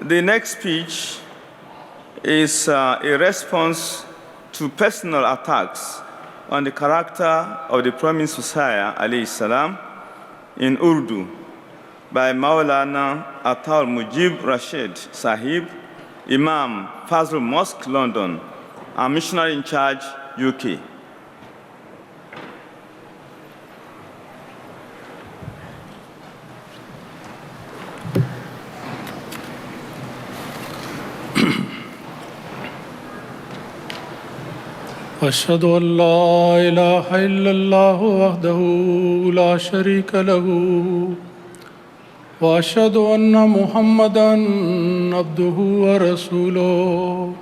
The next speech is a response to personal attacks on the character of the Promised Messiah, alayhi salam, in Urdu by Maulana Atal Mujib Rashid Sahib, Imam Fazl Mosque, London, and missionary in charge, UK. أشهد أن لا إله إلا الله وحده لا شريك له وأشهد أن محمدًا عبده ورسوله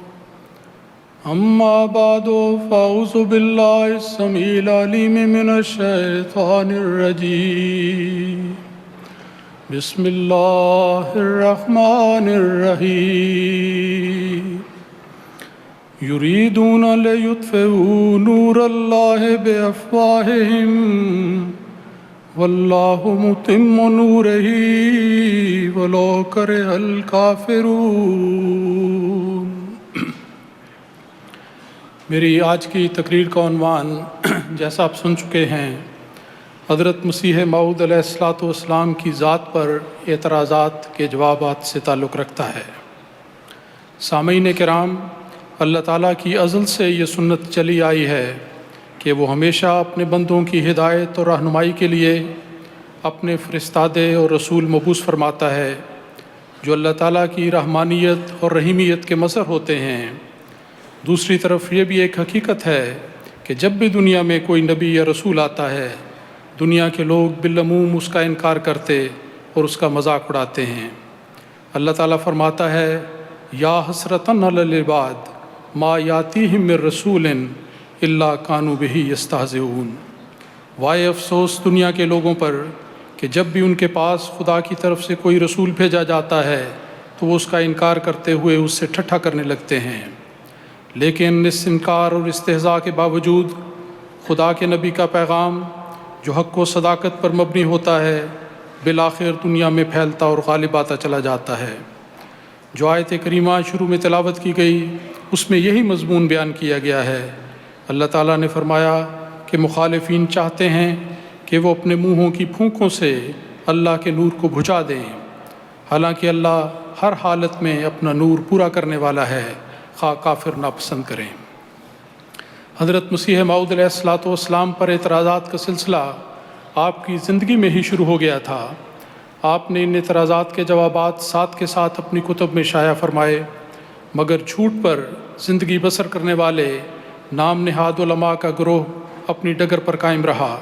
أما بعد فأعوذ بالله السميع العليم من الشيطان الرجيم بسم الله الرحمن الرحيم يريدون ليطفئوا نور الله بأفواههم والله متم نوره ولو كره الكافرون۔ میری آج کی تقریر کا عنوان جیسا آپ سن چکے ہیں حضرت مسیح موعود علیہ الصلوۃ والسلام کی ذات پر اعتراضات کے جوابات سے تعلق رکھتا ہے۔ سامعین کرام، اللہ تعالیٰ کی ازل سے یہ سنت چلی آئی ہے کہ وہ ہمیشہ اپنے بندوں کی ہدایت اور رہنمائی کے لیے اپنے فرستادے اور رسول مبعوث فرماتا ہے جو اللہ تعالیٰ کی رحمانیت اور رحیمیت کے مظہر ہوتے ہیں۔ دوسری طرف یہ بھی ایک حقیقت ہے کہ جب بھی دنیا میں کوئی نبی یا رسول آتا ہے، دنیا کے لوگ بالعموم اس کا انکار کرتے اور اس کا مذاق اڑاتے ہیں۔ اللہ تعالیٰ فرماتا ہے یا حسرتاً علی العباد ما یاتیہم من رسول الا کانوا بہ یستہزئون۔ وائے افسوس دنیا کے لوگوں پر کہ جب بھی ان کے پاس خدا کی طرف سے کوئی رسول بھیجا جاتا ہے تو وہ اس کا انکار کرتے ہوئے اس سے ٹھٹھا کرنے لگتے ہیں۔ لیکن اس انکار اور استہزاء کے باوجود خدا کے نبی کا پیغام جو حق و صداقت پر مبنی ہوتا ہے بالآخر دنیا میں پھیلتا اور غالب آتا چلا جاتا ہے۔ جو آیت کریمہ شروع میں تلاوت کی گئی اس میں یہی مضمون بیان کیا گیا ہے۔ اللہ تعالیٰ نے فرمایا کہ مخالفین چاہتے ہیں کہ وہ اپنے منہوں کی پھونکوں سے اللہ کے نور کو بجھا دیں، حالانکہ اللہ ہر حالت میں اپنا نور پورا کرنے والا ہے، خواہ کافر ناپسند کریں۔ حضرت مسیح موعود علیہ الصلوۃ والسلام پر اعتراضات کا سلسلہ آپ کی زندگی میں ہی شروع ہو گیا تھا۔ آپ نے ان اعتراضات کے جوابات ساتھ کے ساتھ اپنی کتب میں شائع فرمائے، مگر جھوٹ پر زندگی بسر کرنے والے نام نہاد علماء کا گروہ اپنی ڈگر پر قائم رہا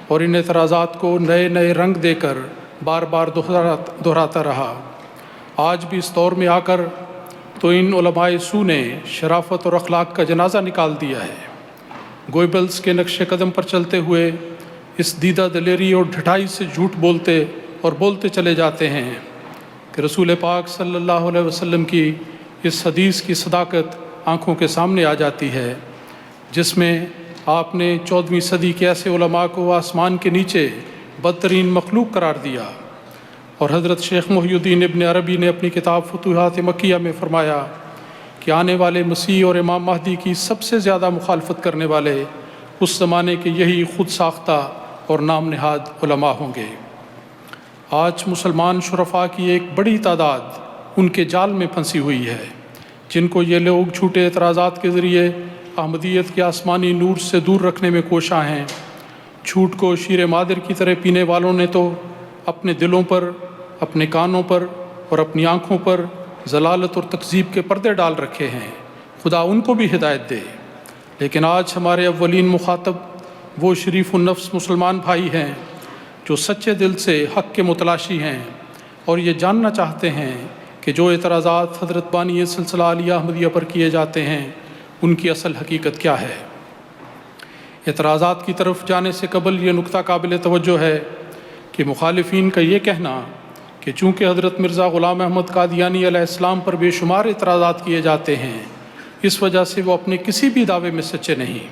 اور ان اعتراضات کو نئے نئے رنگ دے کر بار بار دہراتا رہا۔ آج بھی اس دور میں آ کر تو ان علماء سو نے شرافت اور اخلاق کا جنازہ نکال دیا ہے۔ گوئبلز کے نقش قدم پر چلتے ہوئے اس دیدہ دلیری اور ڈھٹائی سے جھوٹ بولتے اور بولتے چلے جاتے ہیں کہ رسول پاک صلی اللہ علیہ وسلم کی اس حدیث کی صداقت آنکھوں کے سامنے آ جاتی ہے جس میں آپ نے 14ویں صدی کے ایسے علماء کو آسمان کے نیچے بدترین مخلوق قرار دیا، اور حضرت شیخ محی الدین ابن عربی نے اپنی کتاب فتوحات مکیہ میں فرمایا کہ آنے والے مسیح اور امام مہدی کی سب سے زیادہ مخالفت کرنے والے اس زمانے کے یہی خود ساختہ اور نام نہاد علماء ہوں گے۔ آج مسلمان شرفاء کی ایک بڑی تعداد ان کے جال میں پھنسی ہوئی ہے جن کو یہ لوگ جھوٹے اعتراضات کے ذریعے احمدیت کے آسمانی نور سے دور رکھنے میں کوشاں ہیں۔ جھوٹ کو شیر مادر کی طرح پینے والوں نے تو اپنے دلوں پر، اپنے کانوں پر اور اپنی آنکھوں پر ضلالت اور تکذیب کے پردے ڈال رکھے ہیں۔ خدا ان کو بھی ہدایت دے۔ لیکن آج ہمارے اولین مخاطب وہ شریف النفس مسلمان بھائی ہیں جو سچے دل سے حق کے متلاشی ہیں اور یہ جاننا چاہتے ہیں کہ جو اعتراضات حضرت بانی سلسلہ عالیہ احمدیہ پر کیے جاتے ہیں ان کی اصل حقیقت کیا ہے۔ اعتراضات کی طرف جانے سے قبل یہ نقطہ قابل توجہ ہے کہ مخالفین کا یہ کہنا کہ چونکہ حضرت مرزا غلام احمد قادیانی علیہ السلام پر بے شمار اعتراضات کیے جاتے ہیں اس وجہ سے وہ اپنے کسی بھی دعوے میں سچے نہیں۔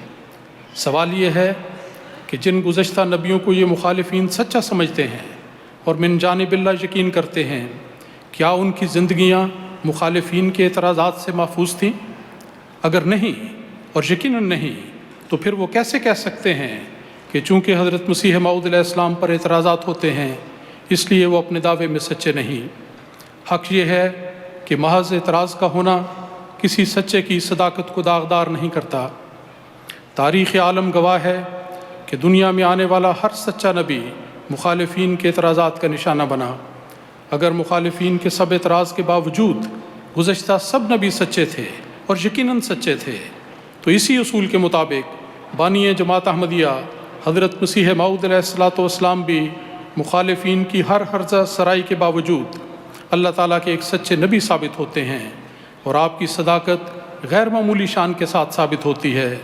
سوال یہ ہے کہ جن گزشتہ نبیوں کو یہ مخالفین سچا سمجھتے ہیں اور من جانب اللہ یقین کرتے ہیں، کیا ان کی زندگیاں مخالفین کے اعتراضات سے محفوظ تھیں؟ اگر نہیں، اور یقیناً نہیں، تو پھر وہ کیسے کہہ سکتے ہیں کہ چونکہ حضرت مسیح موعود علیہ السلام پر اعتراضات ہوتے ہیں اس لیے وہ اپنے دعوے میں سچے نہیں؟ حق یہ ہے کہ محض اعتراض کا ہونا کسی سچے کی صداقت کو داغدار نہیں کرتا۔ تاریخ عالم گواہ ہے کہ دنیا میں آنے والا ہر سچا نبی مخالفین کے اعتراضات کا نشانہ بنا۔ اگر مخالفین کے سب اعتراض کے باوجود گزشتہ سب نبی سچے تھے اور یقیناً سچے تھے، تو اسی اصول کے مطابق بانی جماعت احمدیہ حضرت مسیح موعود علیہ السلام بھی مخالفین کی ہر ہرزہ سرائی کے باوجود اللہ تعالیٰ کے ایک سچے نبی ثابت ہوتے ہیں، اور آپ کی صداقت غیر معمولی شان کے ساتھ ثابت ہوتی ہے۔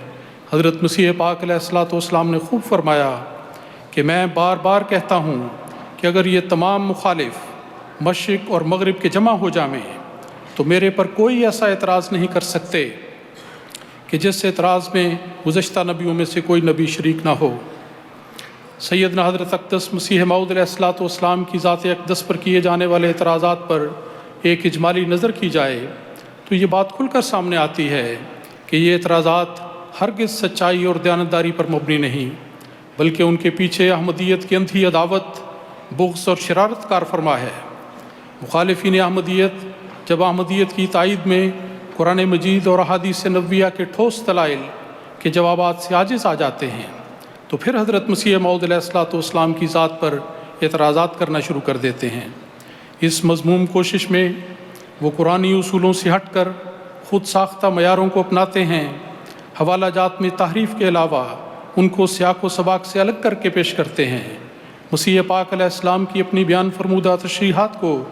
حضرت مسیح پاک علیہ السلام نے خوب فرمایا کہ میں بار بار کہتا ہوں کہ اگر یہ تمام مخالف مشرق اور مغرب کے جمع ہو جائیں تو میرے پر کوئی ایسا اعتراض نہیں کر سکتے کہ جس اعتراض میں گزشتہ نبیوں میں سے کوئی نبی شریک نہ ہو۔ سیدنا حضرت اقدس مسیح موعود علیہ السلام کی ذات اقدس پر کیے جانے والے اعتراضات پر ایک اجمالی نظر کی جائے تو یہ بات کھل کر سامنے آتی ہے کہ یہ اعتراضات ہرگز سچائی اور دیانتداری پر مبنی نہیں، بلکہ ان کے پیچھے احمدیت کی اندھی عداوت، بغض اور شرارت کار فرما ہے۔ مخالفین احمدیت جب احمدیت کی تائید میں قرآن مجید اور احادیث نبویہ کے ٹھوس دلائل کے جوابات سے عاجز آ جاتے ہیں تو پھر حضرت مسیح موعود علیہ السلام کی ذات پر اعتراضات کرنا شروع کر دیتے ہیں۔ اس مذموم کوشش میں وہ قرآنی اصولوں سے ہٹ کر خود ساختہ معیاروں کو اپناتے ہیں، حوالہ جات میں تحریف کے علاوہ ان کو سیاق و سباق سے الگ کر کے پیش کرتے ہیں۔ مسیح پاک علیہ السلام کی اپنی بیان فرمودہ تشریحات کو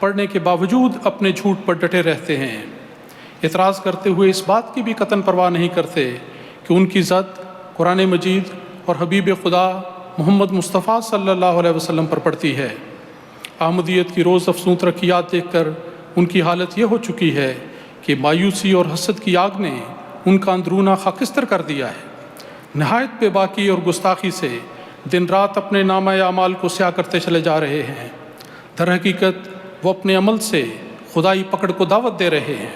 پڑھنے کے باوجود اپنے جھوٹ پر ڈٹے رہتے ہیں، اعتراض کرتے ہوئے اس بات کی بھی قطعاً پرواہ نہیں کرتے کہ ان کی ذات قرآن مجید اور حبیب خدا محمد مصطفیٰ صلی اللہ علیہ وسلم پر پڑتی ہے۔ احمدیت کی روز افزوں ترقیات دیکھ کر ان کی حالت یہ ہو چکی ہے کہ مایوسی اور حسد کی آگ نے ان کا اندرونہ خاکستر کر دیا ہے۔ نہایت بے باکی اور گستاخی سے دن رات اپنے نامہ اعمال کو سیاہ کرتے چلے جا رہے ہیں۔ در حقیقت وہ اپنے عمل سے خدائی پکڑ کو دعوت دے رہے ہیں۔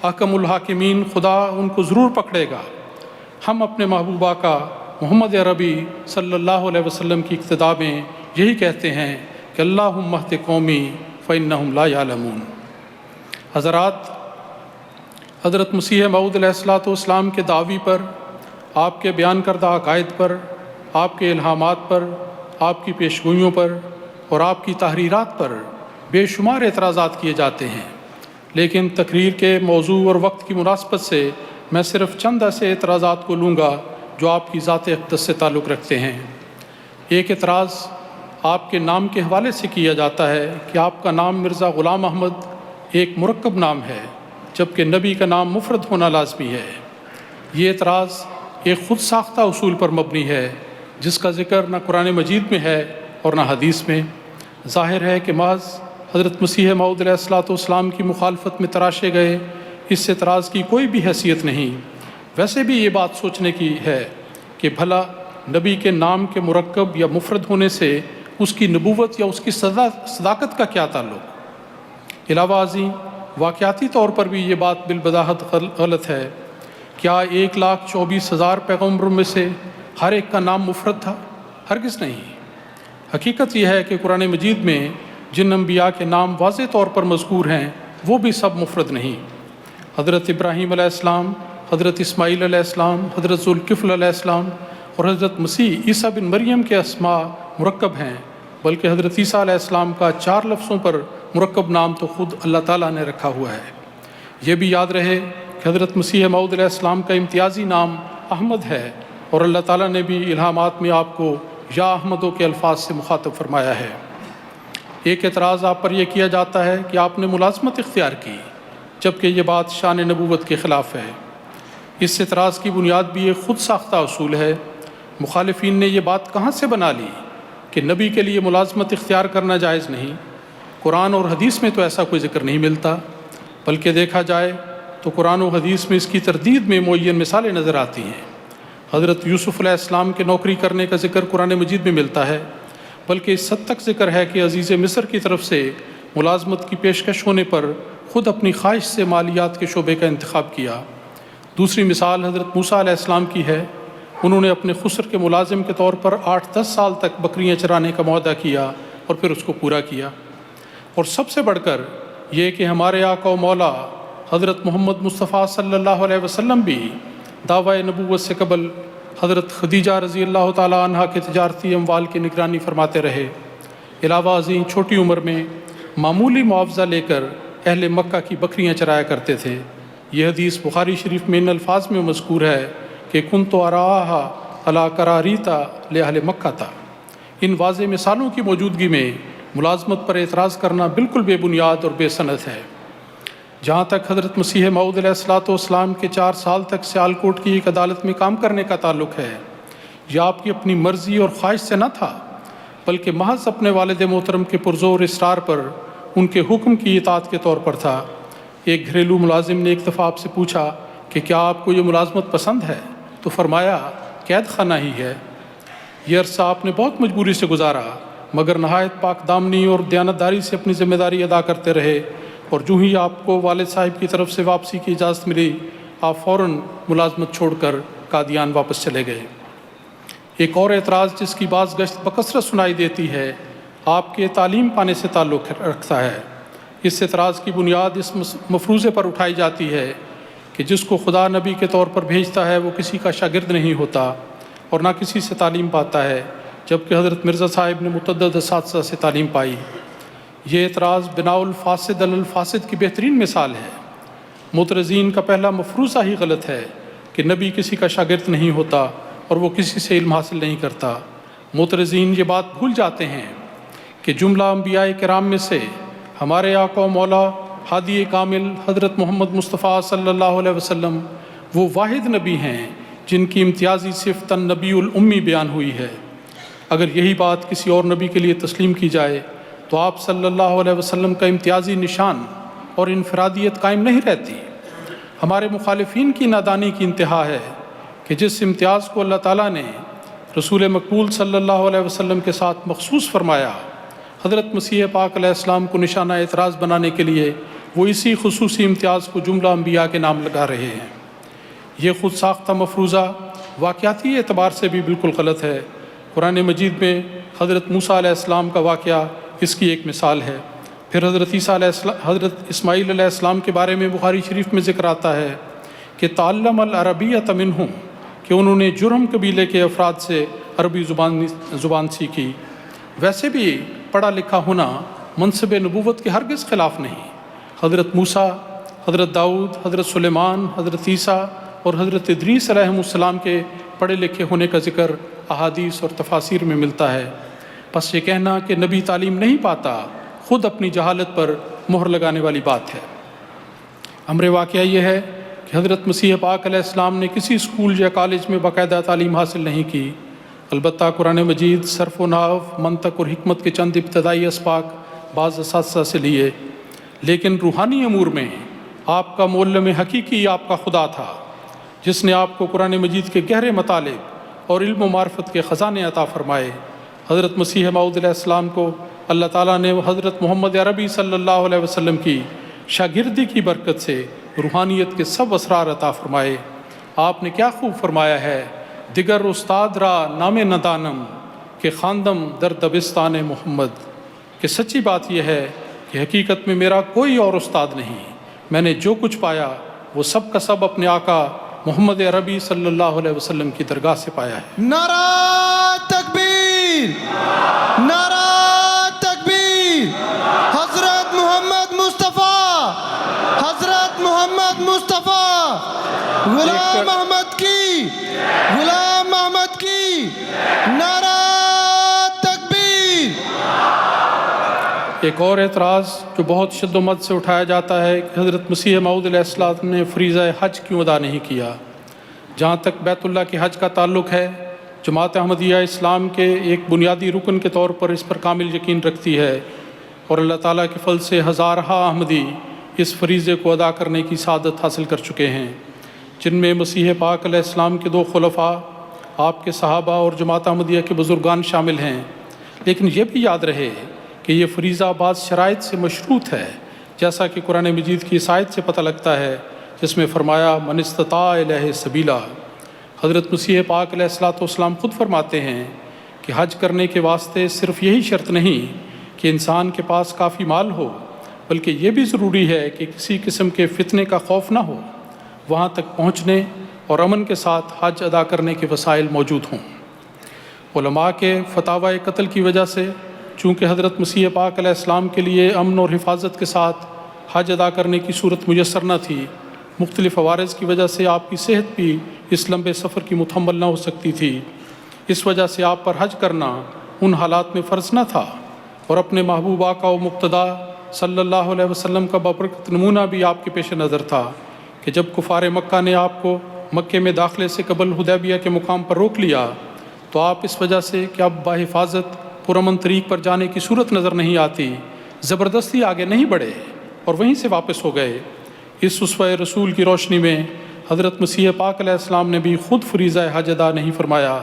احکم الحاکمین خدا ان کو ضرور پکڑے گا۔ ہم اپنے محبوبہ کا محمد عربی صلی اللہ علیہ وسلم کی اقتداء میں یہی کہتے ہیں کہ اللہم اہد قومی فإنہم لا یعلمون۔ حضرات، حضرت مسیح موعود علیہ السلام کے دعوی پر، آپ کے بیان کردہ عقائد پر، آپ کے الہامات پر، آپ کی پیشگوئیوں پر اور آپ کی تحریرات پر بے شمار اعتراضات کیے جاتے ہیں، لیکن تقریر کے موضوع اور وقت کی مناسبت سے میں صرف چند ایسے اعتراضات کو لوں گا جو آپ کی ذات اقدس سے تعلق رکھتے ہیں۔ ایک اعتراض آپ کے نام کے حوالے سے کیا جاتا ہے کہ آپ کا نام مرزا غلام احمد ایک مرکب نام ہے، جبکہ نبی کا نام مفرد ہونا لازمی ہے۔ یہ اعتراض ایک خود ساختہ اصول پر مبنی ہے جس کا ذکر نہ قرآن مجید میں ہے اور نہ حدیث میں۔ ظاہر ہے کہ محض حضرت مسیح موعود علیہ السلام کی مخالفت میں تراشے گئے اس اعتراض کی کوئی بھی حیثیت نہیں۔ ویسے بھی یہ بات سوچنے کی ہے کہ بھلا نبی کے نام کے مرکب یا مفرد ہونے سے اس کی نبوت یا اس کی صداقت کا کیا تعلق؟ علاوہ ازیں واقعاتی طور پر بھی یہ بات بالبداہت غلط ہے۔ کیا 1,24,000 پیغمبروں میں سے ہر ایک کا نام مفرد تھا؟ ہرگز نہیں۔ حقیقت یہ ہے کہ قرآن مجید میں جن انبیاء کے نام واضح طور پر مذکور ہیں وہ بھی سب مفرد نہیں۔ حضرت ابراہیم علیہ السلام، حضرت اسماعیل علیہ السلام، حضرت ذوالکفل علیہ السلام اور حضرت مسیح عیسیٰ بن مریم کے اسماء مرکب ہیں، بلکہ حضرت عیسیٰ علیہ السلام کا 4 لفظوں پر مرکب نام تو خود اللہ تعالیٰ نے رکھا ہوا ہے۔ یہ بھی یاد رہے کہ حضرت مسیح موعود علیہ السلام کا امتیازی نام احمد ہے، اور اللہ تعالیٰ نے بھی الہامات میں آپ کو یا احمدوں کے الفاظ سے مخاطب فرمایا ہے۔ ایک اعتراض آپ پر یہ کیا جاتا ہے کہ آپ نے ملازمت اختیار کی، جبکہ یہ بات شان نبوت کے خلاف ہے۔ اس اعتراض کی بنیاد بھی ایک خود ساختہ اصول ہے۔ مخالفین نے یہ بات کہاں سے بنا لی کہ نبی کے لیے ملازمت اختیار کرنا جائز نہیں؟ قرآن اور حدیث میں تو ایسا کوئی ذکر نہیں ملتا، بلکہ دیکھا جائے تو قرآن و حدیث میں اس کی تردید میں معین مثالیں نظر آتی ہیں۔ حضرت یوسف علیہ السلام کے نوکری کرنے کا ذکر قرآن مجید میں ملتا ہے، بلکہ اس حد تک ذکر ہے کہ عزیز مصر کی طرف سے ملازمت کی پیشکش ہونے پر خود اپنی خواہش سے مالیات کے شعبے کا انتخاب کیا۔ دوسری مثال حضرت موسیٰ علیہ السلام کی ہے۔ انہوں نے اپنے خسر کے ملازم کے طور پر 8-10 سال تک بکریاں چرانے کا معاہدہ کیا اور پھر اس کو پورا کیا۔ اور سب سے بڑھ کر یہ کہ ہمارے آقا و مولا حضرت محمد مصطفیٰ صلی اللہ علیہ وسلم بھی دعویٰ نبوت سے قبل حضرت خدیجہ رضی اللہ تعالیٰ عنہا کے تجارتی اموال کی نگرانی فرماتے رہے۔ علاوہ ازیں چھوٹی عمر میں معمولی معاوضہ لے کر اہل مکہ کی بکریاں چرایا کرتے تھے۔ یہ حدیث بخاری شریف میں ان الفاظ میں مذکور ہے کہ کنت اراھا علی قراریتا لأہل مکہ تھا۔ ان واضح مثالوں کی موجودگی میں ملازمت پر اعتراض کرنا بالکل بے بنیاد اور بے سند ہے۔ جہاں تک حضرت مسیح موعود علیہ السلام کے 4 سال تک سیالکوٹ کی ایک عدالت میں کام کرنے کا تعلق ہے، یہ آپ کی اپنی مرضی اور خواہش سے نہ تھا، بلکہ محض اپنے والد محترم کے پرزور اصرار پر ان کے حکم کی اطاعت کے طور پر تھا۔ ایک گھریلو ملازم نے ایک دفعہ آپ سے پوچھا کہ کیا آپ کو یہ ملازمت پسند ہے؟ تو فرمایا قید خانہ ہی ہے۔ یہ عرصہ آپ نے بہت مجبوری سے گزارا، مگر نہایت پاک دامنی اور دیانتداری سے اپنی ذمہ داری ادا کرتے رہے، اور جو ہی آپ کو والد صاحب کی طرف سے واپسی کی اجازت ملی، آپ فوراً ملازمت چھوڑ کر قادیان واپس چلے گئے۔ ایک اور اعتراض جس کی بعض گشت بکثرت سنائی دیتی ہے، آپ کے تعلیم پانے سے تعلق رکھتا ہے۔ اس اعتراض کی بنیاد اس مفروضے پر اٹھائی جاتی ہے کہ جس کو خدا نبی کے طور پر بھیجتا ہے وہ کسی کا شاگرد نہیں ہوتا اور نہ کسی سے تعلیم پاتا ہے، جبکہ حضرت مرزا صاحب نے متعدد اساتذہ سے تعلیم پائی۔ یہ اعتراض بناء الفاسد علی الفاسد کی بہترین مثال ہے۔ معترضین کا پہلا مفروضہ ہی غلط ہے کہ نبی کسی کا شاگرد نہیں ہوتا اور وہ کسی سے علم حاصل نہیں کرتا۔ معترضین یہ بات بھول جاتے ہیں کہ جملہ انبیاء کرام میں سے ہمارے آقا و مولا ہادی کامل حضرت محمد مصطفیٰ صلی اللہ علیہ وسلم وہ واحد نبی ہیں جن کی امتیازی صفت نبی الامی بیان ہوئی ہے۔ اگر یہی بات کسی اور نبی کے لیے تسلیم کی جائے تو آپ صلی اللہ علیہ وسلم کا امتیازی نشان اور انفرادیت قائم نہیں رہتی۔ ہمارے مخالفین کی نادانی کی انتہا ہے کہ جس امتیاز کو اللہ تعالیٰ نے رسول مقبول صلی اللہ علیہ وسلم کے ساتھ مخصوص فرمایا، حضرت مسیح پاک علیہ السلام کو نشانہ اعتراض بنانے کے لیے وہ اسی خصوصی امتیاز کو جملہ انبیاء کے نام لگا رہے ہیں۔ یہ خود ساختہ مفروضہ واقعاتی اعتبار سے بھی بالکل غلط ہے۔ قرآن مجید میں حضرت موسیٰ علیہ السلام کا واقعہ اس کی ایک مثال ہے۔ پھر حضرت اسماعیل علیہ السلام کے بارے میں بخاری شریف میں ذکر آتا ہے کہ تعلم العربیۃ منہم، کہ انہوں نے جرہم قبیلے کے افراد سے عربی زبان سیکھی۔ ویسے بھی پڑھا لکھا ہونا منصب نبوت کے ہرگز خلاف نہیں۔ حضرت موسیٰ، حضرت داؤد، حضرت سلیمان، حضرت عیسیٰ اور حضرت ادریس علیہ السلام کے پڑھے لکھے ہونے کا ذکر احادیث اور تفاسیر میں ملتا ہے۔ پس یہ کہنا کہ نبی تعلیم نہیں پاتا خود اپنی جہالت پر مہر لگانے والی بات ہے۔ امر واقعہ یہ ہے کہ حضرت مسیح پاک علیہ السلام نے کسی اسکول یا کالج میں باقاعدہ تعلیم حاصل نہیں کی، البتہ قرآن مجید، صرف و نحو، منطق اور حکمت کے چند ابتدائی اسباق بعض اساتذہ سے لیے، لیکن روحانی امور میں آپ کا معلم حقیقی آپ کا خدا تھا، جس نے آپ کو قرآن مجید کے گہرے مطالب اور علم و معرفت کے خزانے عطا فرمائے۔ حضرت مسیح موعود علیہ السلام کو اللہ تعالیٰ نے حضرت محمد عربی صلی اللہ علیہ وسلم کی شاگردی کی برکت سے روحانیت کے سب اسرار عطا فرمائے۔ آپ نے کیا خوب فرمایا ہے، دیگر استاد را نام ندانم کہ خواندم در دبستان محمد، کہ سچی بات یہ ہے کہ حقیقت میں میرا کوئی اور استاد نہیں، میں نے جو کچھ پایا وہ سب کا سب اپنے آقا محمد عربی صلی اللہ علیہ وسلم کی درگاہ سے پایا ہے۔ نعرہ تکبیر، نعرہ تکبیر، حضرت محمد مصطفیٰ، حضرت محمد مصطفیٰ، غلام احمد کی، غلام احمد کی، نعرہ تکبیر۔ ایک اور اعتراض جو بہت شد و مد سے اٹھایا جاتا ہے کہ حضرت مسیح موعود علیہ السلام نے فریضہ حج کیوں ادا نہیں کیا۔ جہاں تک بیت اللہ کے حج کا تعلق ہے، جماعت احمدیہ اسلام کے ایک بنیادی رکن کے طور پر اس پر کامل یقین رکھتی ہے، اور اللہ تعالیٰ کے فضل سے ہزارہا احمدی اس فریضے کو ادا کرنے کی سعادت حاصل کر چکے ہیں، جن میں مسیح پاک علیہ السلام کے 2 خلفاء، آپ کے صحابہ اور جماعت احمدیہ کے بزرگان شامل ہیں۔ لیکن یہ بھی یاد رہے کہ یہ فریضہ بعض شرائط سے مشروط ہے، جیسا کہ قرآن مجید کی اس آیت سے پتہ لگتا ہے جس میں فرمایا من استطاع الیہ سبیلا۔ حضرت مسیح پاک علیہ الصلوۃ والسلام خود فرماتے ہیں کہ حج کرنے کے واسطے صرف یہی شرط نہیں کہ انسان کے پاس کافی مال ہو، بلکہ یہ بھی ضروری ہے کہ کسی قسم کے فتنے کا خوف نہ ہو، وہاں تک پہنچنے اور امن کے ساتھ حج ادا کرنے کے وسائل موجود ہوں۔ علماء کے فتاوی قتل کی وجہ سے چونکہ حضرت مسیح پاک علیہ السلام کے لیے امن اور حفاظت کے ساتھ حج ادا کرنے کی صورت میسر نہ تھی، مختلف عوارض کی وجہ سے آپ کی صحت بھی اس لمبے سفر کی متحمل نہ ہو سکتی تھی، اس وجہ سے آپ پر حج کرنا ان حالات میں فرض نہ تھا، اور اپنے محبوب آقا و مقتدی صلی اللہ علیہ وسلم کا بابرکت نمونہ بھی آپ کے پیش نظر تھا کہ جب کفار مکہ نے آپ کو مکے میں داخلے سے قبل حدیبیہ کے مقام پر روک لیا تو آپ اس وجہ سے کہ اب بحفاظت پرامن طریق پر جانے کی صورت نظر نہیں آتی، زبردستی آگے نہیں بڑھے اور وہیں سے واپس ہو گئے۔ اس اسوہ رسول کی روشنی میں حضرت مسیح پاک علیہ السلام نے بھی خود فریضہ حج ادا نہیں فرمایا،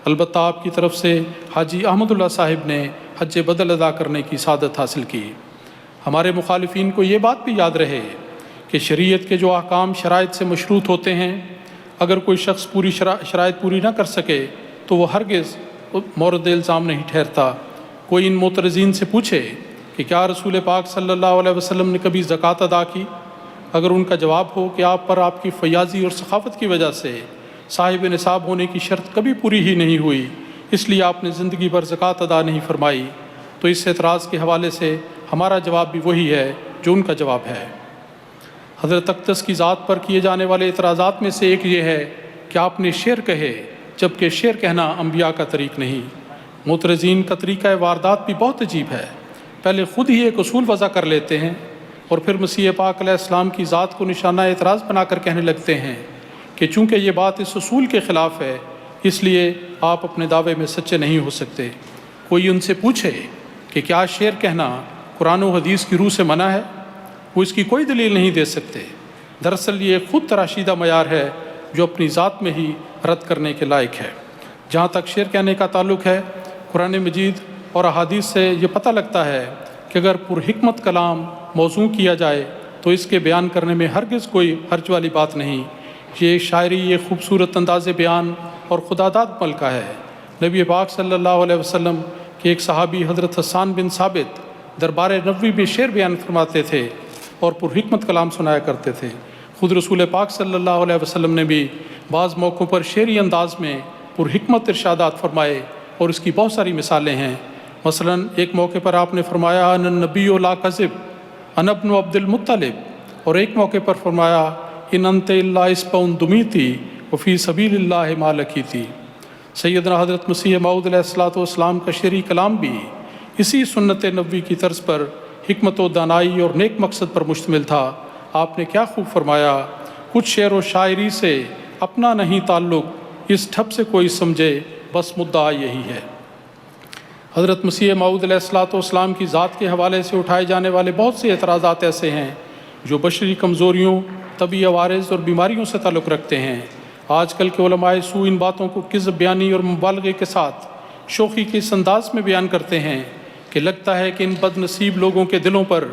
البتہ آپ کی طرف سے حاجی احمد اللہ صاحب نے حج بدل ادا کرنے کی سعادت حاصل کی۔ ہمارے مخالفین کو یہ بات بھی یاد رہے کہ شریعت کے جو احکام شرائط سے مشروط ہوتے ہیں، اگر کوئی شخص پوری شرائط پوری نہ کر سکے تو وہ ہرگز مورد الزام نہیں ٹھہرتا۔ کوئی ان معترضین سے پوچھے کہ کیا رسول پاک صلی اللہ علیہ وسلم نے کبھی زکوٰۃ ادا کی؟ اگر ان کا جواب ہو کہ آپ پر آپ کی فیاضی اور سخاوت کی وجہ سے صاحب نصاب ہونے کی شرط کبھی پوری ہی نہیں ہوئی، اس لیے آپ نے زندگی بھر زکوٰۃ ادا نہیں فرمائی، تو اس اعتراض کے حوالے سے ہمارا جواب بھی وہی ہے جو ان کا جواب ہے۔ حضرت اقدس کی ذات پر کیے جانے والے اعتراضات میں سے ایک یہ ہے کہ آپ نے شعر کہے، جبکہ شعر کہنا انبیاء کا طریق نہیں۔ معترضین کا طریقہ واردات بھی بہت عجیب ہے، پہلے خود ہی ایک اصول وضع کر لیتے ہیں اور پھر مسیح پاک علیہ السلام کی ذات کو نشانہ اعتراض بنا کر کہنے لگتے ہیں کہ چونکہ یہ بات اس اصول کے خلاف ہے اس لیے آپ اپنے دعوے میں سچے نہیں ہو سکتے۔ کوئی ان سے پوچھے کہ کیا شعر کہنا قرآن و حدیث کی روح سے منع ہے؟ وہ اس کی کوئی دلیل نہیں دے سکتے۔ دراصل یہ خود تراشیدہ معیار ہے جو اپنی ذات میں ہی رد کرنے کے لائق ہے۔ جہاں تک شعر کہنے کا تعلق ہے، قرآن مجید اور احادیث سے یہ پتہ لگتا ہے کہ اگر پرحکمت کلام موزوں کیا جائے تو اس کے بیان کرنے میں ہرگز کوئی حرج والی بات نہیں۔ یہ شاعری یہ خوبصورت انداز بیان اور خداداد عمل کا ہے۔ نبی پاک صلی اللہ علیہ وسلم کے ایک صحابی حضرت حسان بن ثابت دربار نبوی میں شعر بیان فرماتے تھے اور پرحکمت کلام سنایا کرتے تھے۔ خود رسول پاک صلی اللہ علیہ وسلم نے بھی بعض موقعوں پر شعری انداز میں پرحکمت ارشادات فرمائے اور اس کی بہت ساری مثالیں ہیں۔ مثلا ایک موقع پر آپ نے فرمایا ان النبی لا کذب انا ابن عبد المطلب، اور ایک موقع پر فرمایا ان انت الا اسپع دمیتی وفی سبیل اللہ ما لقیتی۔ سیدنا حضرت مسیح موعود علیہ الصلوۃ والسلام کا شعری کلام بھی اسی سنت نبوی کی طرز پر حکمت و دانائی اور نیک مقصد پر مشتمل تھا۔ آپ نے کیا خوب فرمایا، کچھ شعر و شاعری سے اپنا نہیں تعلق، اس ٹھپ سے کوئی سمجھے بس مدعا یہی ہے۔ حضرت مسیح موعود علیہ الصلوۃ والسلام کی ذات کے حوالے سے اٹھائے جانے والے بہت سے اعتراضات ایسے ہیں جو بشری کمزوریوں، طبی عوارض اور بیماریوں سے تعلق رکھتے ہیں۔ آج کل کے علماء سو ان باتوں کو کذب بیانی اور مبالغے کے ساتھ شوخی کے اس انداز میں بیان کرتے ہیں کہ لگتا ہے کہ ان بد نصیب لوگوں کے دلوں پر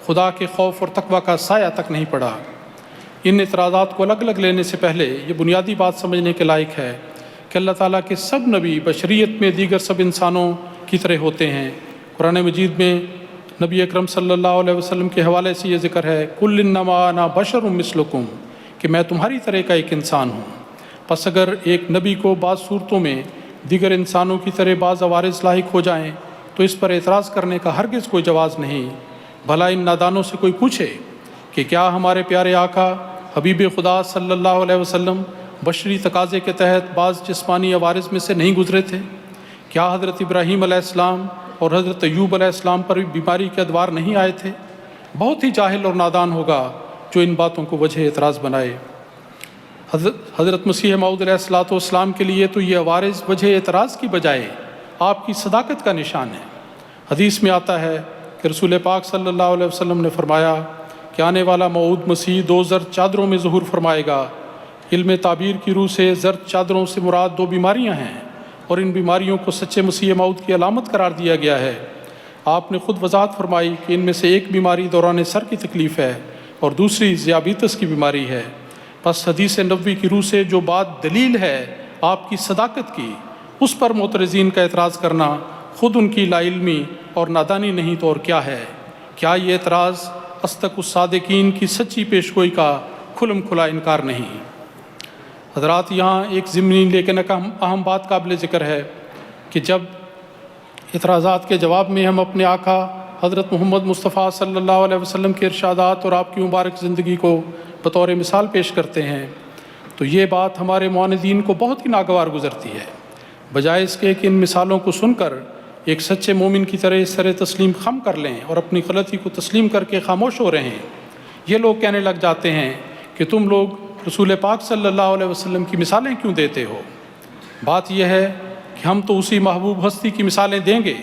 خدا کے خوف اور تقوی کا سایہ تک نہیں پڑا۔ ان اعتراضات کو الگ الگ لینے سے پہلے یہ بنیادی بات سمجھنے کے لائق ہے کہ اللہ تعالیٰ کے سب نبی بشریت میں دیگر سب انسانوں کی طرح ہوتے ہیں۔ قرآن مجید میں نبی اکرم صلی اللہ علیہ وسلم کے حوالے سے یہ ذکر ہے کل انما انا بشر مثلکم، کہ میں تمہاری طرح کا ایک انسان ہوں۔ پس اگر ایک نبی کو بعض صورتوں میں دیگر انسانوں کی طرح بعض عوارض لاحق ہو جائیں تو اس پر اعتراض کرنے کا ہرگز کوئی جواز نہیں۔ بھلا ان نادانوں سے کوئی پوچھے کہ کیا ہمارے پیارے آقا حبیب خدا صلی اللہ علیہ وسلم بشری تقاضے کے تحت بعض جسمانی عوارض میں سے نہیں گزرے تھے؟ کیا حضرت ابراہیم علیہ السلام اور حضرت ایوب علیہ السلام پر بیماری کے ادوار نہیں آئے تھے؟ بہت ہی جاہل اور نادان ہوگا جو ان باتوں کو وجہ اعتراض بنائے۔ حضرت مسیح موعود علیہ الصلوۃ والسلام کے لیے تو یہ عوارض وجہ اعتراض کی بجائے آپ کی صداقت کا نشان ہے۔ حدیث میں آتا ہے کہ رسول پاک صلی اللہ علیہ وسلم نے فرمایا کہ آنے والا موعود مسیح 2 زرد چادروں میں ظہور فرمائے گا۔ علم تعبیر کی روح سے زرد چادروں سے مراد 2 بیماریاں ہیں اور ان بیماریوں کو سچے مسیح موعود کی علامت قرار دیا گیا ہے۔ آپ نے خود وضاحت فرمائی کہ ان میں سے ایک بیماری دوران سر کی تکلیف ہے اور دوسری ذیابیطس کی بیماری ہے۔ پس حدیث نبوی کی روح سے جو بات دلیل ہے آپ کی صداقت کی، اس پر معترضین کا اعتراض کرنا خود ان کی لا علمی اور نادانی نہیں تو اور کیا ہے؟ کیا یہ اعتراض اصدق الصادقین کی سچی پیشگوئی کا کھلم کھلا انکار نہیں؟ حضرات، یہاں ایک ضمنی لیکن اہم بات قابل ذکر ہے کہ جب اعتراضات کے جواب میں ہم اپنے آقا حضرت محمد مصطفیٰ صلی اللہ علیہ وسلم کے ارشادات اور آپ کی مبارک زندگی کو بطور مثال پیش کرتے ہیں تو یہ بات ہمارے معاندین کو بہت ہی ناگوار گزرتی ہے، بجائے اس کے کہ ان مثالوں کو سن کر ایک سچے مومن کی طرح اس طرح تسلیم خم کر لیں اور اپنی غلطی کو تسلیم کر کے خاموش ہو رہے ہیں۔ یہ لوگ کہنے لگ جاتے ہیں کہ تم لوگ رسول پاک صلی اللہ علیہ وسلم کی مثالیں کیوں دیتے ہو؟ بات یہ ہے کہ ہم تو اسی محبوب ہستی کی مثالیں دیں گے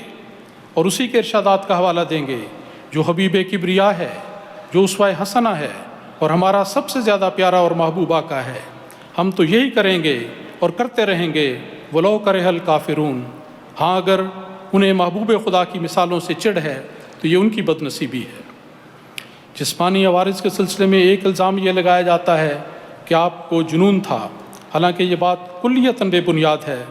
اور اسی کے ارشادات کا حوالہ دیں گے جو حبیب کبریا ہے، جو اسوہ حسنہ ہے اور ہمارا سب سے زیادہ پیارا اور محبوب آقا ہے۔ ہم تو یہی کریں گے اور کرتے رہیں گے ولو کرہ الکافرون۔ ہاں، اگر انہیں محبوب خدا کی مثالوں سے چڑ ہے تو یہ ان کی بد نصیبی ہے۔ جسمانی عوارض کے سلسلے میں ایک الزام یہ لگایا جاتا ہے کہ آپ کو جنون تھا، حالانکہ یہ بات کلیتاً بے بنیاد ہے۔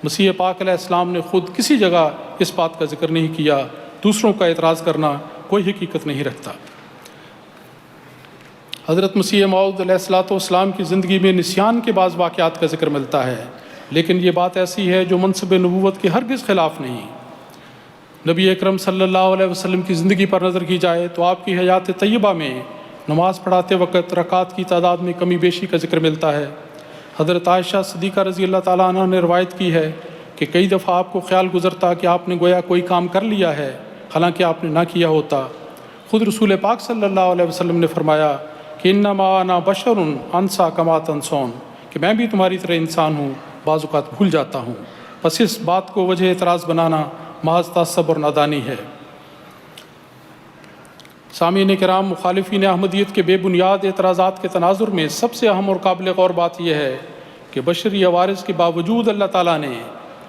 مسیح پاک علیہ السلام نے خود کسی جگہ اس بات کا ذکر نہیں کیا۔ دوسروں کا اعتراض کرنا کوئی حقیقت نہیں رکھتا۔ حضرت مسیح موعود علیہ السلام کی زندگی میں نسیان کے بعض واقعات کا ذکر ملتا ہے، لیکن یہ بات ایسی ہے جو منصب نبوت کے ہرگز خلاف نہیں۔ نبی اکرم صلی اللہ علیہ وسلم کی زندگی پر نظر کی جائے تو آپ کی حیات طیبہ میں نماز پڑھاتے وقت رکعات کی تعداد میں کمی بیشی کا ذکر ملتا ہے۔ حضرت عائشہ صدیقہ رضی اللہ تعالیٰ عنہ نے روایت کی ہے کہ کئی دفعہ آپ کو خیال گزرتا کہ آپ نے گویا کوئی کام کر لیا ہے، حالانکہ آپ نے نہ کیا ہوتا۔ خود رسول پاک صلی اللہ علیہ وسلم نے فرمایا کہ انما انا بشر انسا کما تنسون، کہ میں بھی تمہاری طرح انسان ہوں، بعض اوقات بھول جاتا ہوں۔ بس اس بات کو وجہ اعتراض بنانا محض تعصب اور نادانی ہے۔ سامعین کرام، مخالفین احمدیت کے بے بنیاد اعتراضات کے تناظر میں سب سے اہم اور قابل غور بات یہ ہے کہ بشری عوارض کے باوجود اللہ تعالیٰ نے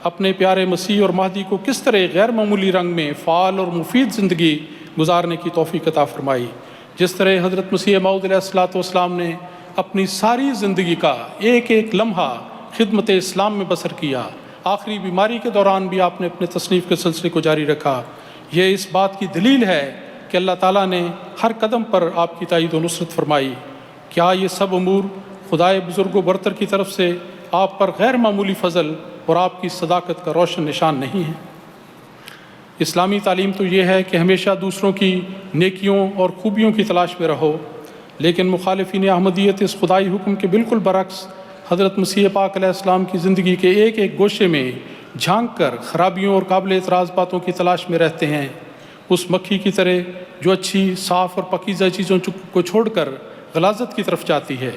اپنے پیارے مسیح اور مہدی کو کس طرح غیر معمولی رنگ میں فعال اور مفید زندگی گزارنے کی توفیق عطا فرمائی۔ جس طرح حضرت مسیح موعود علیہ السلام نے اپنی ساری زندگی کا ایک ایک لمحہ خدمت اسلام میں بسر کیا، آخری بیماری کے دوران بھی آپ نے اپنے تصنیف کے سلسلے کو جاری رکھا۔ یہ اس بات کی دلیل ہے کہ اللہ تعالیٰ نے ہر قدم پر آپ کی تائید و نصرت فرمائی۔ کیا یہ سب امور خدائے بزرگ و برتر کی طرف سے آپ پر غیر معمولی فضل اور آپ کی صداقت کا روشن نشان نہیں ہے؟ اسلامی تعلیم تو یہ ہے کہ ہمیشہ دوسروں کی نیکیوں اور خوبیوں کی تلاش میں رہو، لیکن مخالفین احمدیت اس خدائی حکم کے بالکل برعکس حضرت مسیح پاک علیہ السلام کی زندگی کے ایک ایک گوشے میں جھانک کر خرابیوں اور قابل اعتراض باتوں کی تلاش میں رہتے ہیں، اس مکھی کی طرح جو اچھی، صاف اور پاکیزہ چیزوں کو چھوڑ کر غلاظت کی طرف جاتی ہے۔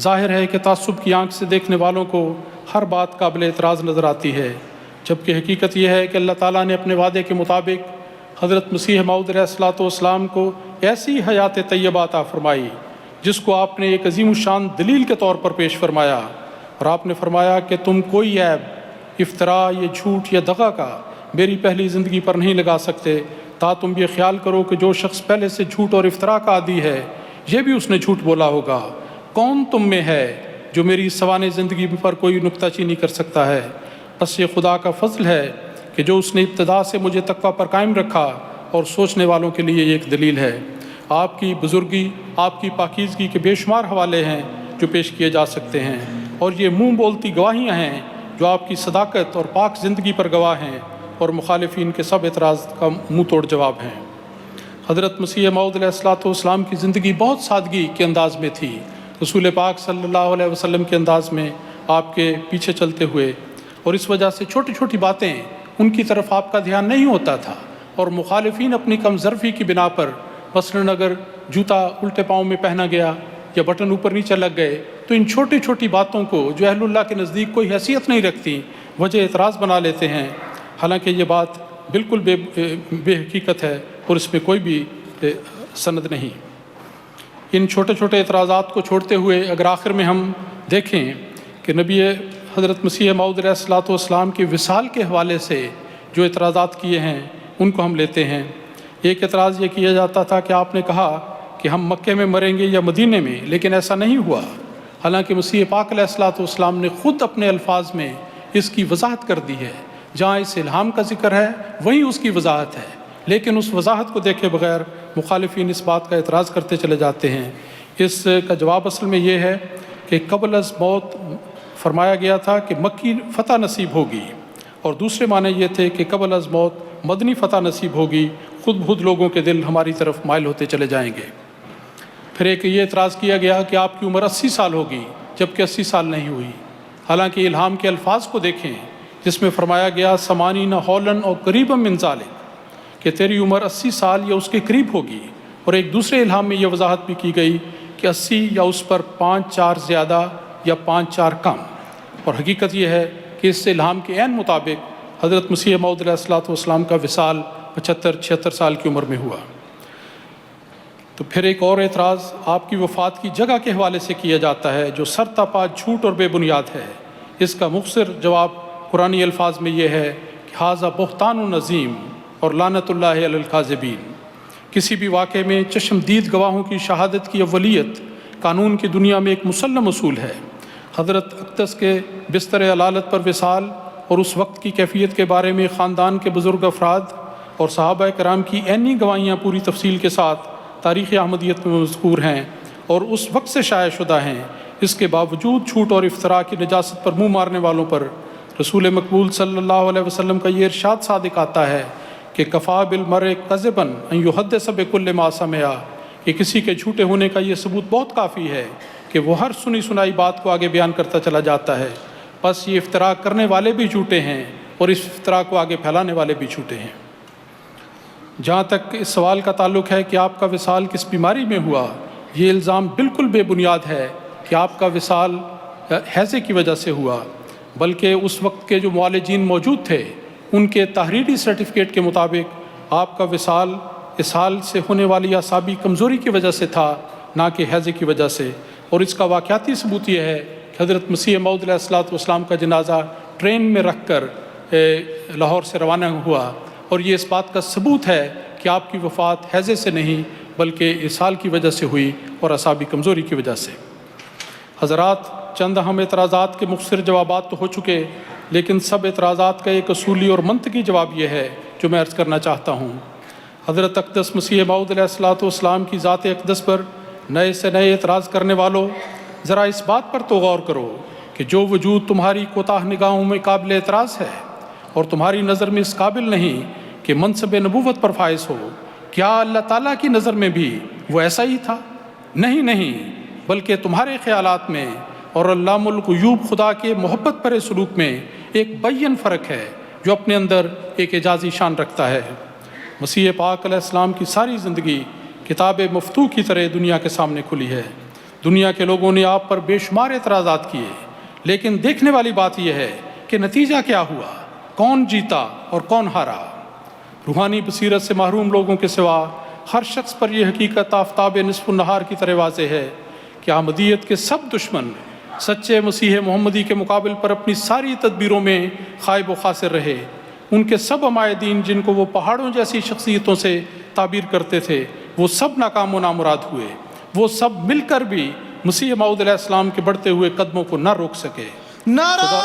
ظاہر ہے کہ تعصب کی آنکھ سے دیکھنے والوں کو ہر بات قابل اعتراض نظر آتی ہے، جبکہ حقیقت یہ ہے کہ اللہ تعالیٰ نے اپنے وعدے کے مطابق حضرت مسیح موعود علیہ السلام کو ایسی حیات طیبہ عطا فرمائی جس کو آپ نے ایک عظیم الشان دلیل کے طور پر پیش فرمایا، اور آپ نے فرمایا کہ تم کوئی عیب، افتراء یا جھوٹ یا دغا کا میری پہلی زندگی پر نہیں لگا سکتے، تا تم یہ خیال کرو کہ جو شخص پہلے سے جھوٹ اور افتراء کا عادی ہے یہ بھی اس نے جھوٹ بولا ہوگا۔ کون تم میں ہے جو میری سوانح زندگی پر کوئی نکتہ چینی کر سکتا ہے؟ بس یہ خدا کا فضل ہے کہ جو اس نے ابتدا سے مجھے تقویٰ پر قائم رکھا، اور سوچنے والوں کے لیے یہ ایک دلیل ہے۔ آپ کی بزرگی، آپ کی پاکیزگی کے بے شمار حوالے ہیں جو پیش کیے جا سکتے ہیں، اور یہ منہ بولتی گواہیاں ہیں جو آپ کی صداقت اور پاک زندگی پر گواہ ہیں، اور مخالفین کے سب اعتراض کا منہ توڑ جواب ہیں۔ حضرت مسیح موعود علیہ السلام کی زندگی بہت سادگی کے انداز میں تھی، رسول پاک صلی اللہ علیہ وسلم کے انداز میں آپ کے پیچھے چلتے ہوئے، اور اس وجہ سے چھوٹی چھوٹی باتیں ان کی طرف آپ کا دھیان نہیں ہوتا تھا، اور مخالفین اپنی کم ظرفی کی بنا پر مثلاً اگر جوتا الٹے پاؤں میں پہنا گیا یا بٹن اوپر نیچے لگ گئے تو ان چھوٹی چھوٹی باتوں کو جو اہل اللہ کے نزدیک کوئی حیثیت نہیں رکھتی وجہ اعتراض بنا لیتے ہیں، حالانکہ یہ بات بالکل بے حقیقت ہے اور اس میں کوئی بھی سند نہیں۔ ان چھوٹے چھوٹے اعتراضات کو چھوڑتے ہوئے اگر آخر میں ہم دیکھیں کہ نبی حضرت مسیح موعود علیہ السلام کے وصال کے حوالے سے جو اعتراضات کیے ہیں، ان کو ہم لیتے ہیں۔ ایک اعتراض یہ کیا جاتا تھا کہ آپ نے کہا کہ ہم مکے میں مریں گے یا مدینے میں، لیکن ایسا نہیں ہوا، حالانکہ مسیح پاک علیہ الصلوۃ والسلام نے خود اپنے الفاظ میں اس کی وضاحت کر دی ہے۔ جہاں اس الہام کا ذکر ہے وہیں اس کی وضاحت ہے، لیکن اس وضاحت کو دیکھے بغیر مخالفین اس بات کا اعتراض کرتے چلے جاتے ہیں۔ اس کا جواب اصل میں یہ ہے کہ قبل از موت فرمایا گیا تھا کہ مکی فتح نصیب ہوگی، اور دوسرے معنی یہ تھے کہ قبل از موت مدنی فتح نصیب ہوگی، خود بخود لوگوں کے دل ہماری طرف مائل ہوتے چلے جائیں گے۔ پھر ایک یہ اعتراض کیا گیا کہ آپ کی عمر 80 سال ہوگی، جبکہ 80 سال نہیں ہوئی، حالانکہ الہام کے الفاظ کو دیکھیں جس میں فرمایا گیا سمانین ہولن اور قریبا من ذالک، کہ تیری عمر 80 سال یا اس کے قریب ہوگی، اور ایک دوسرے الہام میں یہ وضاحت بھی کی گئی کہ 80 یا اس پر 5-4 زیادہ یا 5-4 کم، اور حقیقت یہ ہے کہ اس الہام کے عین مطابق حضرت مسیح موعود علیہ الصلوۃ والسلام کا وصال 75-76 سال کی عمر میں ہوا۔ تو پھر ایک اور اعتراض آپ کی وفات کی جگہ کے حوالے سے کیا جاتا ہے، جو سرتاپا جھوٹ اور بے بنیاد ہے۔ اس کا مختصر جواب قرآنی الفاظ میں یہ ہے کہ ھذا بہتان عظیم اور لعنت اللہ علی الکاذبین۔ کسی بھی واقعے میں چشمدید گواہوں کی شہادت کی اولیت قانون کی دنیا میں ایک مسلم اصول ہے۔ حضرت اقدس کے بستر علالت پر وصال اور اس وقت کی کیفیت کے بارے میں خاندان کے بزرگ افراد اور صحابہ کرام کی عینی گواہیاں پوری تفصیل کے ساتھ تاریخ احمدیت میں مذکور ہیں اور اس وقت سے شائع شدہ ہیں۔ اس کے باوجود جھوٹ اور افتراء کی نجاست پر منہ مارنے والوں پر رسول مقبول صلی اللہ علیہ وسلم کا یہ ارشاد صادق آتا ہے کہ کفا بالمرء کذبا ان یحدث بکل ما سمع، کہ کسی کے جھوٹے ہونے کا یہ ثبوت بہت کافی ہے کہ وہ ہر سنی سنائی بات کو آگے بیان کرتا چلا جاتا ہے۔ بس یہ افتراء کرنے والے بھی جھوٹے ہیں اور اس افتراء کو آگے پھیلانے والے بھی جھوٹے ہیں۔ جہاں تک اس سوال کا تعلق ہے کہ آپ کا وصال کس بیماری میں ہوا، یہ الزام بالکل بے بنیاد ہے کہ آپ کا وصال ہیضے کی وجہ سے ہوا، بلکہ اس وقت کے جو معالجین موجود تھے ان کے تحریری سرٹیفکیٹ کے مطابق آپ کا وصال اسہال سے ہونے والی اعصابی کمزوری کی وجہ سے تھا، نہ کہ ہیضے کی وجہ سے۔ اور اس کا واقعاتی ثبوت یہ ہے کہ حضرت مسیح موعود علیہ الصلوۃ والسلام کا جنازہ ٹرین میں رکھ کر لاہور سے روانہ ہوا، اور یہ اس بات کا ثبوت ہے کہ آپ کی وفات ہیضے سے نہیں بلکہ اسہال کی وجہ سے ہوئی اور اعصابی کمزوری کی وجہ سے۔ حضرات، چند اہم اعتراضات کے مختصر جوابات تو ہو چکے، لیکن سب اعتراضات کا ایک اصولی اور منطقی جواب یہ ہے جو میں عرض کرنا چاہتا ہوں۔ حضرت اقدس مسیح موعود علیہ الصلوۃ والسلام کی ذات اقدس پر نئے سے نئے اعتراض کرنے والوں، ذرا اس بات پر تو غور کرو کہ جو وجود تمہاری کوتاہ نگاہوں میں قابل اعتراض ہے اور تمہاری نظر میں اس قابل نہیں کہ منصب نبوت پر فائز ہو، کیا اللہ تعالیٰ کی نظر میں بھی وہ ایسا ہی تھا؟ نہیں، بلکہ تمہارے خیالات میں اور علام الغیوب خدا کے محبت پر سلوک میں ایک بیان فرق ہے جو اپنے اندر ایک اعجازی شان رکھتا ہے۔ مسیح پاک علیہ السلام کی ساری زندگی کتاب مفتوح کی طرح دنیا کے سامنے کھلی ہے۔ دنیا کے لوگوں نے آپ پر بے شمار اعتراضات کیے، لیکن دیکھنے والی بات یہ ہے کہ نتیجہ کیا ہوا، کون جیتا اور کون ہارا۔ روحانی بصیرت سے محروم لوگوں کے سوا ہر شخص پر یہ حقیقت آفتاب نصف النہار کی طرح واضح ہے کہ احمدیت کے سب دشمن سچے مسیح محمدی کے مقابل پر اپنی ساری تدبیروں میں خائب و خاسر رہے۔ ان کے سب عمائدین جن کو وہ پہاڑوں جیسی شخصیتوں سے تعبیر کرتے تھے، وہ سب ناکام و نامراد ہوئے۔ وہ سب مل کر بھی مسیح موعود علیہ السلام کے بڑھتے ہوئے قدموں کو نہ روک سکے۔ نعرہ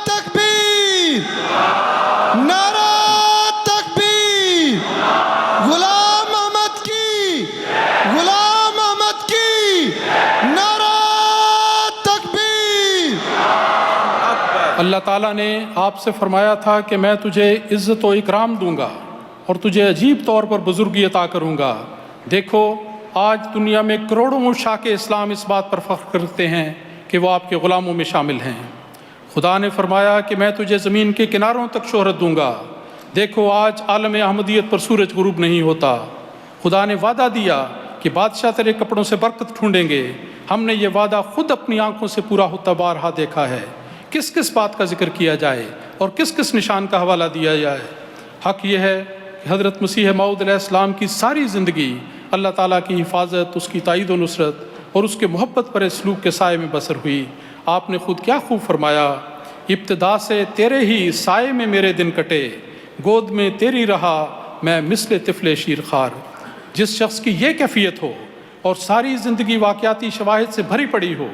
تکبیر، نعرہ تکبیر، غلام احمد کی، غلام احمد کی، نعرہ تکبیر۔ اللہ تعالیٰ نے آپ سے فرمایا تھا کہ میں تجھے عزت و اکرام دوں گا اور تجھے عجیب طور پر بزرگی عطا کروں گا۔ دیکھو، آج دنیا میں کروڑوں شاک اسلام اس بات پر فخر کرتے ہیں کہ وہ آپ کے غلاموں میں شامل ہیں۔ خدا نے فرمایا کہ میں تجھے زمین کے کناروں تک شہرت دوں گا۔ دیکھو، آج عالم احمدیت پر سورج غروب نہیں ہوتا۔ خدا نے وعدہ دیا کہ بادشاہ تیرے کپڑوں سے برکت ڈھونڈیں گے۔ ہم نے یہ وعدہ خود اپنی آنکھوں سے پورا ہوتا بارہا دیکھا ہے۔ کس کس بات کا ذکر کیا جائے اور کس کس نشان کا حوالہ دیا جائے؟ حق یہ ہے کہ حضرت مسیح موعود علیہ السلام کی ساری زندگی اللہ تعالیٰ کی حفاظت، اس کی تائید و نصرت اور اس کے محبت پر سلوک کے سائے میں بسر ہوئی۔ آپ نے خود کیا خوب فرمایا، ابتدا سے تیرے ہی سائے میں میرے دن کٹے، گود میں تیری رہا میں مثل طفل شیرخوار۔ جس شخص کی یہ کیفیت ہو اور ساری زندگی واقعاتی شواہد سے بھری پڑی ہو،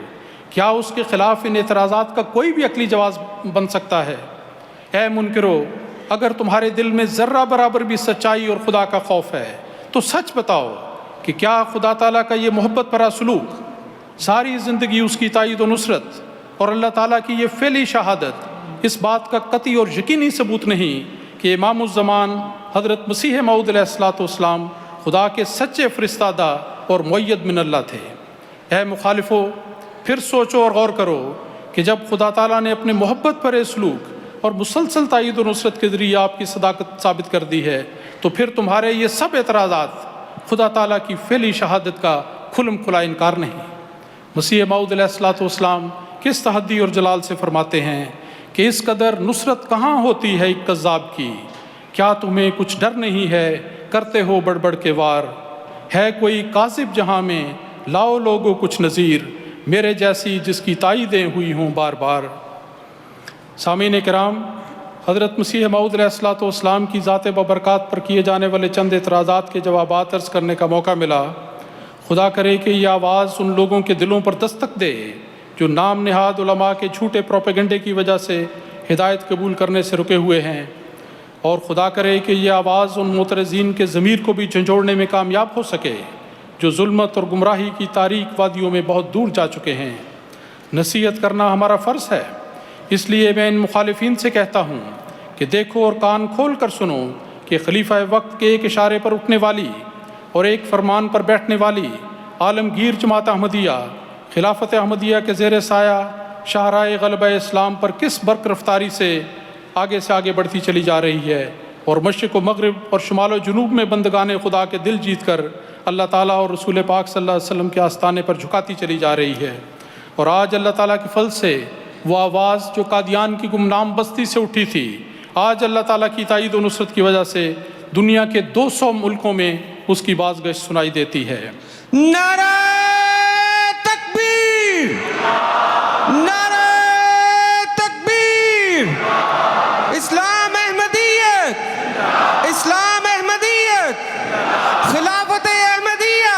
کیا اس کے خلاف ان اعتراضات کا کوئی بھی عقلی جواز بن سکتا ہے؟ اے منکرو، اگر تمہارے دل میں ذرہ برابر بھی سچائی اور خدا کا خوف ہے تو سچ بتاؤ کہ کیا خدا تعالیٰ کا یہ محبت بھرا سلوک، ساری زندگی اس کی تائید و نصرت اور اللہ تعالیٰ کی یہ فعلی شہادت اس بات کا قطعی اور یقینی ثبوت نہیں کہ امام الزمان حضرت مسیح موعود علیہ الصلوۃ والسلام خدا کے سچے فرستادہ اور مؤید من اللہ تھے؟ اے مخالفو، پھر سوچو اور غور کرو کہ جب خدا تعالیٰ نے اپنے محبت پر سلوک اور مسلسل تائید و نصرت کے ذریعے آپ کی صداقت ثابت کر دی ہے، تو پھر تمہارے یہ سب اعتراضات خدا تعالیٰ کی فعلی شہادت کا کھلم کھلا انکار نہیں۔ مسیح موعود علیہ الصلوۃ والسلام کس تحدی اور جلال سے فرماتے ہیں کہ اس قدر نصرت کہاں ہوتی ہے ایک کذاب کی، کیا تمہیں کچھ ڈر نہیں ہے، کرتے ہو بڑھ بڑھ کے وار، ہے کوئی کاذب جہاں میں، لاؤ لوگو کچھ نظیر، میرے جیسی جس کی تائیدیں ہوئی ہوں بار بار۔ سامعین کرام، حضرت مسیح موعود علیہ الصلوۃ والسلام کی ذات بابرکات پر کیے جانے والے چند اعتراضات کے جوابات عرض کرنے کا موقع ملا۔ خدا کرے کہ یہ آواز ان لوگوں کے دلوں پر دستک دے جو نام نہاد علماء کے جھوٹے پروپیگنڈے کی وجہ سے ہدایت قبول کرنے سے رکے ہوئے ہیں، اور خدا کرے کہ یہ آواز ان معترضین کے ضمیر کو بھی جھنجھوڑنے میں کامیاب ہو سکے جو ظلمت اور گمراہی کی تاریک وادیوں میں بہت دور جا چکے ہیں۔ نصیحت کرنا ہمارا فرض ہے، اس لیے میں ان مخالفین سے کہتا ہوں کہ دیکھو اور کان کھول کر سنو کہ خلیفہ وقت کے ایک اشارے پر اٹھنے والی اور ایک فرمان پر بیٹھنے والی عالمگیر جماعت احمدیہ خلافت احمدیہ کے زیر سایہ شاہراہ غلبہ اسلام پر کس برق رفتاری سے آگے بڑھتی چلی جا رہی ہے، اور مشرق و مغرب اور شمال و جنوب میں بندگان خدا کے دل جیت کر اللہ تعالیٰ اور رسول پاک صلی اللہ علیہ وسلم کے آستانے پر جھکاتی چلی جا رہی ہے۔ اور آج اللہ تعالیٰ کے فضل سے وہ آواز جو قادیان کی گمنام بستی سے اٹھی تھی، آج اللہ تعالیٰ کی تائید و نصرت کی وجہ سے دنیا کے 200 ملکوں میں اس کی بازگشت سنائی دیتی ہے۔ نعرہ تکبیر، نعرہ تکبیر، اسلام احمدیت، اسلام احمدیت، خلافت احمدیہ،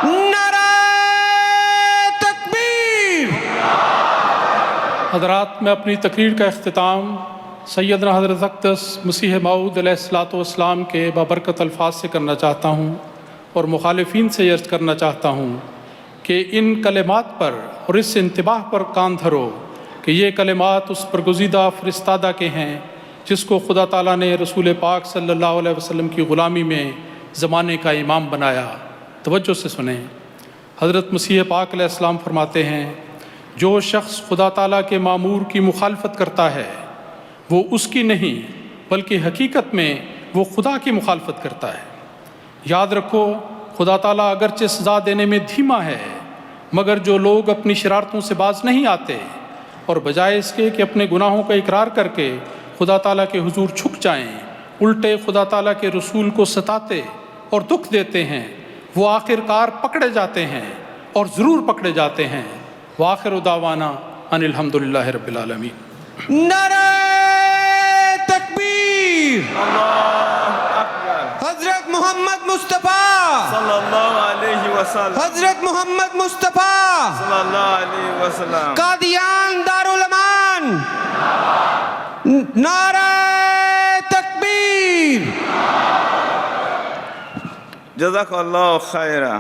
نعرہ تکبیر۔ حضرات، میں اپنی تقریر کا اختتام سیدنا حضرت اقدس مسیح موعود علیہ الصلوۃ والسلام کے بابرکت الفاظ سے کرنا چاہتا ہوں، اور مخالفین سے عرض کرنا چاہتا ہوں کہ ان کلمات پر اور اس انتباہ پر کان دھرو کہ یہ کلمات اس برگزیدہ فرستادہ کے ہیں جس کو خدا تعالیٰ نے رسول پاک صلی اللہ علیہ وسلم کی غلامی میں زمانے کا امام بنایا۔ توجہ سے سنیں، حضرت مسیح پاک علیہ السلام فرماتے ہیں، جو شخص خدا تعالیٰ کے مامور کی مخالفت کرتا ہے وہ اس کی نہیں بلکہ حقیقت میں وہ خدا کی مخالفت کرتا ہے۔ یاد رکھو، خدا تعالیٰ اگرچہ سزا دینے میں دھیما ہے، مگر جو لوگ اپنی شرارتوں سے باز نہیں آتے اور بجائے اس کے کہ اپنے گناہوں کا اقرار کر کے خدا تعالیٰ کے حضور جھک جائیں، الٹے خدا تعالیٰ کے رسول کو ستاتے اور دکھ دیتے ہیں، وہ آخر کار پکڑے جاتے ہیں اور ضرور پکڑے جاتے ہیں۔ وآخر دعوانا ان الحمدللہ رب العالمین۔ نعرہ تکبیر، حضرت محمد مصطفیٰ صلی اللہ علیہ وسلم، حضرت محمد مصطفیٰ صلی اللہ علیہ وسلم، قادیان دارالامان، نعرہ تکبیر۔ جزاک اللہ خیرہ۔